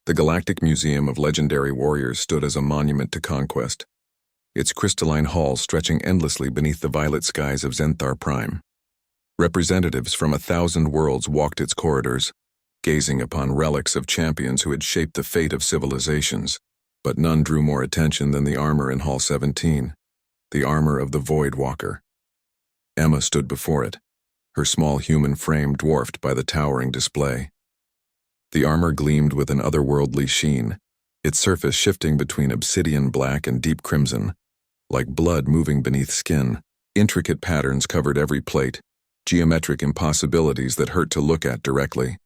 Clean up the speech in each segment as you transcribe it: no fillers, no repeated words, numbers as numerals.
The Galactic Museum of Legendary Warriors stood as a monument to conquest, its crystalline halls stretching endlessly beneath the violet skies of Zenthar Prime. Representatives from 1,000 worlds walked its corridors, gazing upon relics of champions who had shaped the fate of civilizations, but none drew more attention than the armor in Hall 17, the armor of the Void Walker. Emma stood before it, her small human frame dwarfed by the towering display. The armor gleamed with an otherworldly sheen, its surface shifting between obsidian black and deep crimson, like blood moving beneath skin. Intricate patterns covered every plate, geometric impossibilities that hurt to look at directly.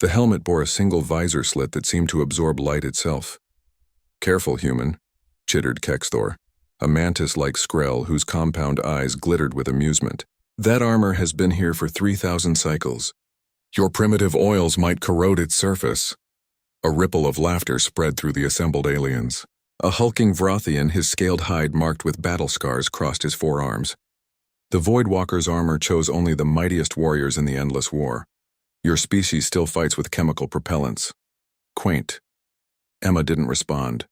The helmet bore a single visor slit that seemed to absorb light itself. "Careful, human," chittered Kexthor, a mantis-like Skrell whose compound eyes glittered with amusement. "That armor has been here for 3,000 cycles. Your primitive oils might corrode its surface." A ripple of laughter spread through the assembled aliens. A hulking Vrothian, his scaled hide marked with battle scars, crossed his forearms. "The Void Walker's armor chose only the mightiest warriors in the endless war. Your species still fights with chemical propellants." Quaint. Emma didn't respond.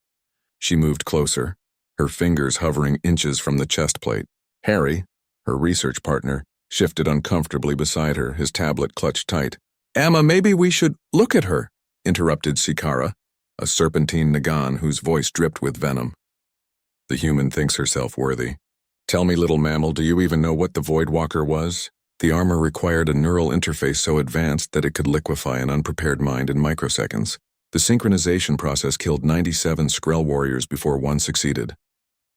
She moved closer, her fingers hovering inches from the chest plate. Harry, her research partner, shifted uncomfortably beside her, his tablet clutched tight. "Emma, maybe we should look at her," interrupted Sikara, a serpentine Nagan whose voice dripped with venom. "The human thinks herself worthy. Tell me, little mammal, do you even know what the Void Walker was?" The armor required a neural interface so advanced that it could liquefy an unprepared mind in microseconds. The synchronization process killed 97 Skrell warriors before one succeeded.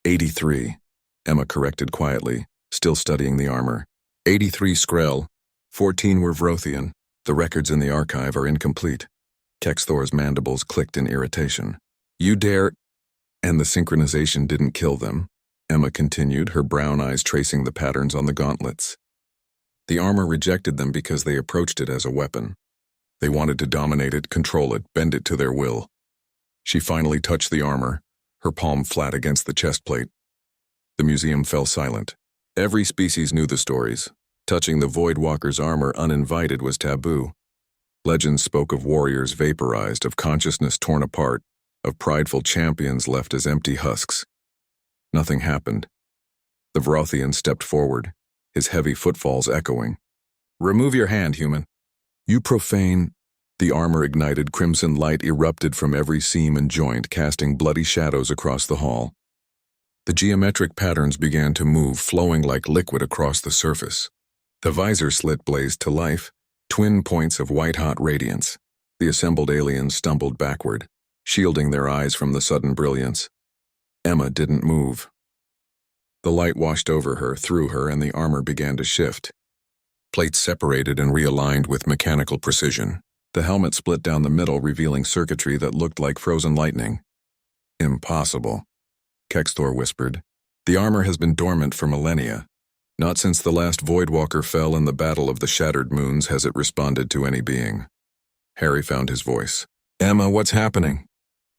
83, Emma corrected quietly, still studying the armor. 83 Skrell, 14 were Vrothian. The records in the archive are incomplete. Kexthor's mandibles clicked in irritation. "You dare—" "And the synchronization didn't kill them," Emma continued, her brown eyes tracing the patterns on the gauntlets. "The armor rejected them because they approached it as a weapon. They wanted to dominate it, control it, bend it to their will." She finally touched the armor, her palm flat against the chest plate. The museum fell silent. Every species knew the stories. Touching the Void Walker's armor uninvited was taboo. Legends spoke of warriors vaporized, of consciousness torn apart, of prideful champions left as empty husks. Nothing happened. The Vrothian stepped forward, his heavy footfalls echoing. "Remove your hand, human." "You profane—" The armor ignited, crimson light erupted from every seam and joint, casting bloody shadows across the hall. The geometric patterns began to move, flowing like liquid across the surface. The visor slit blazed to life, twin points of white-hot radiance. The assembled aliens stumbled backward, shielding their eyes from the sudden brilliance. Emma didn't move. The light washed over her, through her, and the armor began to shift. Plates separated and realigned with mechanical precision. The helmet split down the middle, revealing circuitry that looked like frozen lightning. "Impossible," Kexthor whispered. "The armor has been dormant for millennia. Not since the last Void Walker fell in the Battle of the Shattered Moons has it responded to any being." Harry found his voice. "Emma, what's happening?"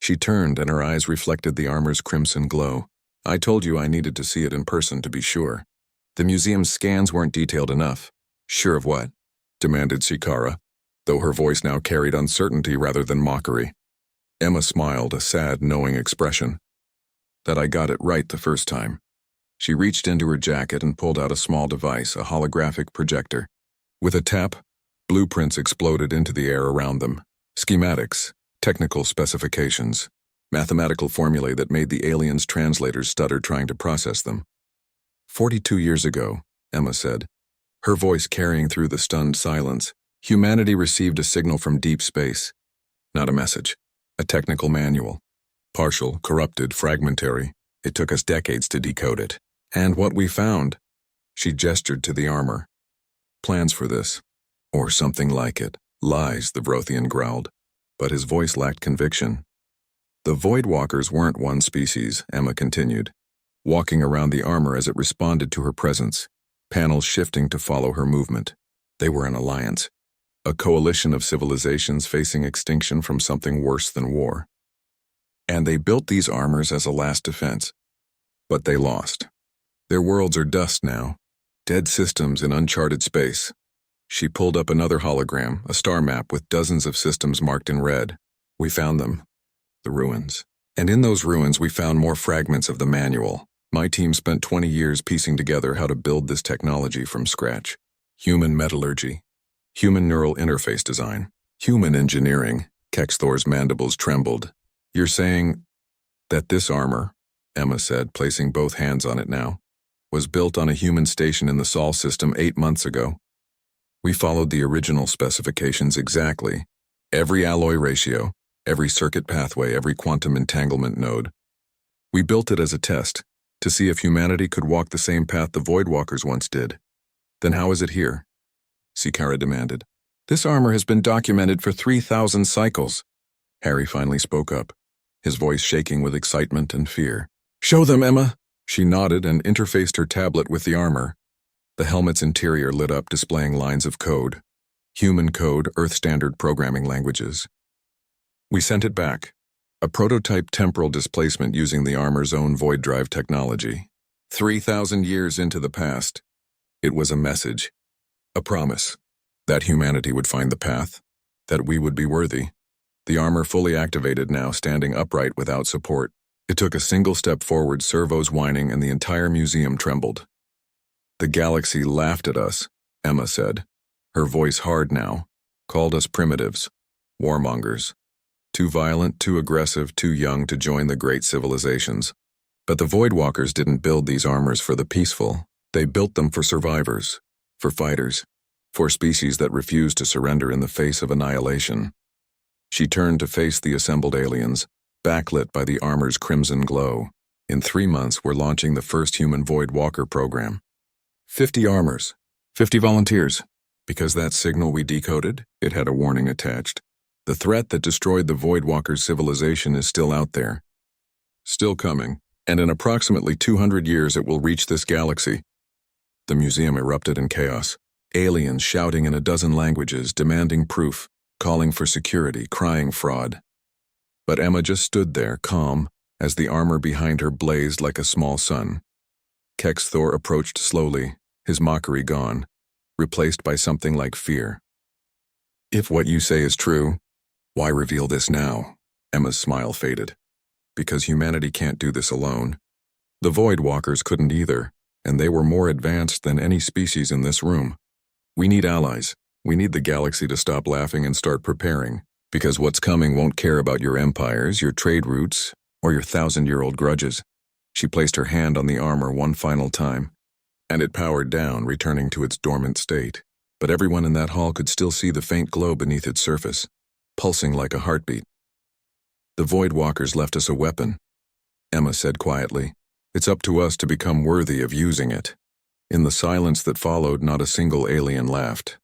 She turned, and her eyes reflected the armor's crimson glow. "I told you I needed to see it in person to be sure. The museum's scans weren't detailed enough." "Sure of what?" demanded Sikara, though her voice now carried uncertainty rather than mockery. Emma smiled, a sad, knowing expression. "That I got it right the first time." She reached into her jacket and pulled out a small device, a holographic projector. With a tap, blueprints exploded into the air around them. Schematics, technical specifications, mathematical formulae that made the aliens' translators stutter trying to process them. 42 years ago, Emma said, her voice carrying through the stunned silence, humanity received a signal from deep space. Not a message, a technical manual. Partial, corrupted, fragmentary. It took us decades to decode it. And what we found, she gestured to the armor. Plans for this, or something like it. Lies, the Vrothian growled, but his voice lacked conviction. The Void Walkers weren't one species, Emma continued, walking around the armor as it responded to her presence, panels shifting to follow her movement. They were an alliance, a coalition of civilizations facing extinction from something worse than war. And they built these armors as a last defense. But they lost. Their worlds are dust now, dead systems in uncharted space. She pulled up another hologram, a star map with dozens of systems marked in red. We found them. The ruins. And in those ruins we found more fragments of the manual. My team spent 20 years piecing together how to build this technology from scratch. Human metallurgy. Human neural interface design. Human engineering. Kexthor's mandibles trembled. You're saying that this armor, Emma said, placing both hands on it now, was built on a human station in the Sol system 8 months ago? We followed the original specifications exactly. Every alloy ratio, every circuit pathway, every quantum entanglement node. We built it as a test, to see if humanity could walk the same path the Voidwalkers once did. Then how is it here? Sikara demanded. This armor has been documented for 3,000 cycles. Harry finally spoke up, his voice shaking with excitement and fear. Show them, Emma! She nodded and interfaced her tablet with the armor. The helmet's interior lit up, displaying lines of code. Human code, Earth-standard programming languages. We sent it back. A prototype temporal displacement using the armor's own void drive technology. 3,000 years into the past. It was a message. A promise. That humanity would find the path. That we would be worthy. The armor fully activated now, standing upright without support. It took a single step forward, servos whining, and the entire museum trembled. The galaxy laughed at us, Emma said, her voice hard now, called us primitives, warmongers. Too violent, too aggressive, too young to join the great civilizations. But the Voidwalkers didn't build these armors for the peaceful. They built them for survivors, for fighters, for species that refused to surrender in the face of annihilation. She turned to face the assembled aliens, backlit by the armor's crimson glow. In 3 months, we're launching the first human Voidwalker program. 50 armors, 50 volunteers. Because that signal we decoded, it had a warning attached. The threat that destroyed the Voidwalker's civilization is still out there. Still coming, and in approximately 200 years it will reach this galaxy. The museum erupted in chaos. Aliens shouting in a dozen languages, demanding proof, calling for security, crying fraud. But Emma just stood there, calm, as the armor behind her blazed like a small sun. Kexthor approached slowly, his mockery gone, replaced by something like fear. If what you say is true, why reveal this now? Emma's smile faded. Because humanity can't do this alone. The Voidwalkers couldn't either, and they were more advanced than any species in this room. We need allies. We need the galaxy to stop laughing and start preparing, because what's coming won't care about your empires, your trade routes, or your 1,000-year-old grudges. She placed her hand on the armor one final time, and it powered down, returning to its dormant state. But everyone in that hall could still see the faint glow beneath its surface, pulsing like a heartbeat. The Voidwalkers left us a weapon, Emma said quietly. It's up to us to become worthy of using it. In the silence that followed, not a single alien laughed.